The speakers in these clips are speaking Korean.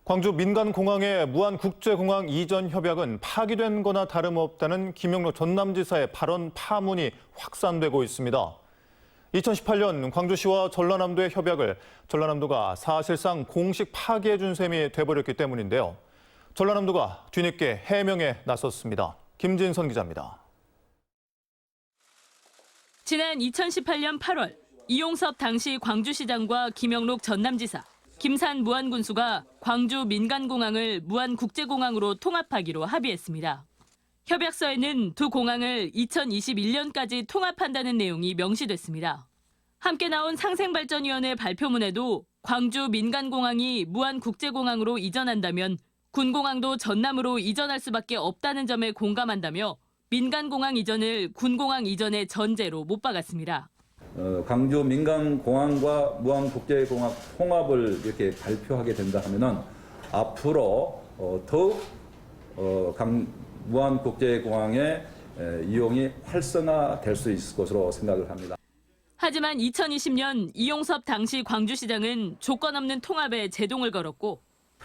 광주 민간공항의 무안국제공항 이전 협약은 파기된 거나 다름없다는 김영록 전남지사의 발언 파문이 확산되고 있습니다. 2018년 광주시와 전라남도의 협약을 전라남도가 사실상 공식 파기해준 셈이 돼버렸기 때문인데요. 전라남도가 뒤늦게 해명에 나섰습니다. 김진선 기자입니다. 지난 2018년 8월 이용섭 당시 광주시장과 김영록 전남지사, 김산 무안군수가 광주 민간공항을 무안국제공항으로 통합하기로 합의했습니다. 협약서에는 두 공항을 2021년까지 통합한다는 내용이 명시됐습니다. 함께 나온 상생발전위원회 발표문에도 광주 민간공항이 무안국제공항으로 이전한다면 군공항도 전남으로 이전할 수밖에 없다는 점에 공감한다며 민간공항 이전을 군공항 이전의 전제로 못 박았습니다. 광주 민간공항과 무안국제공항 통합을 이렇게 발표하게 된다 하면은 앞으로 더욱 무안국제공항의 이용이 활성화될 수 있을 것으로 생각을 합니다. 하지만 2020년 이용섭 당시 광주시장은 조건 없는 통합에 제동을 걸었고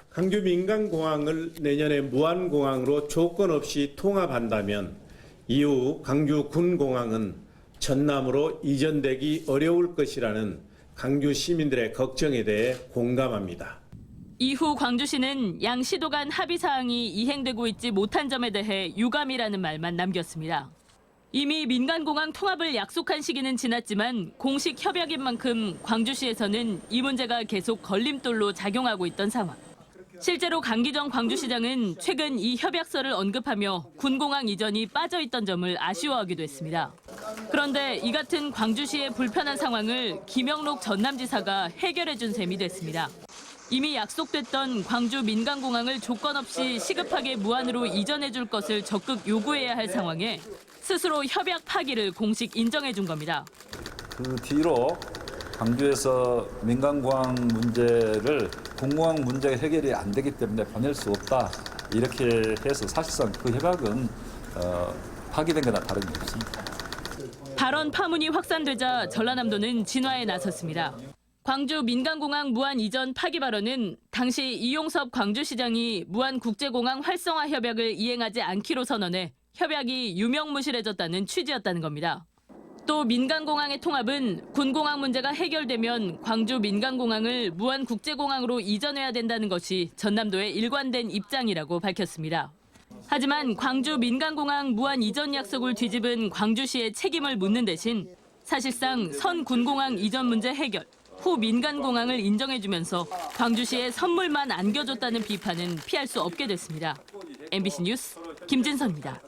광주 민간공항을 내년에 무안공항으로 조건 없이 통합한다면 이후 광주 군공항은 전남으로 이전되기 어려울 것이라는 광주 시민들의 걱정에 대해 공감합니다. 이후 광주시는 양 시도 간 합의 사항이 이행되고 있지 못한 점에 대해 유감이라는 말만 남겼습니다. 이미 민간공항 통합을 약속한 시기는 지났지만 공식 협약인 만큼 광주시에서는 이 문제가 계속 걸림돌로 작용하고 있던 상황. 실제로 강기정 광주시장은 최근 이 협약서를 언급하며 군공항 이전이 빠져있던 점을 아쉬워하기도 했습니다. 그런데 이 같은 광주시의 불편한 상황을 김영록 전남지사가 해결해준 셈이 됐습니다. 이미 약속됐던 광주 민간공항을 조건 없이 시급하게 무안으로 이전해줄 것을 적극 요구해야 할 상황에 스스로 협약 파기를 공식 인정해준 겁니다. 그 뒤로 광주에서 민간공항 문제를 군공항 문제가 해결이 안 되기 때문에 보낼 수 없다. 이렇게 해서 사실상 그 협약은 파기된 거나 다름이 없습니다. 발언 파문이 확산되자 전라남도는 진화에 나섰습니다. 광주 민간공항 무안 이전 파기 발언은 당시 이용섭 광주시장이 무안국제공항 활성화 협약을 이행하지 않기로 선언해 협약이 유명무실해졌다는 취지였다는 겁니다. 또 민간공항의 통합은 군공항 문제가 해결되면 광주 민간공항을 무안국제공항으로 이전해야 된다는 것이 전남도의 일관된 입장이라고 밝혔습니다. 하지만 광주 민간공항 무안 이전 약속을 뒤집은 광주시의 책임을 묻는 대신 사실상 선 군공항 이전 문제 해결, 후 민간공항을 인정해주면서 광주시에 선물만 안겨줬다는 비판은 피할 수 없게 됐습니다. MBC 뉴스 김진선입니다.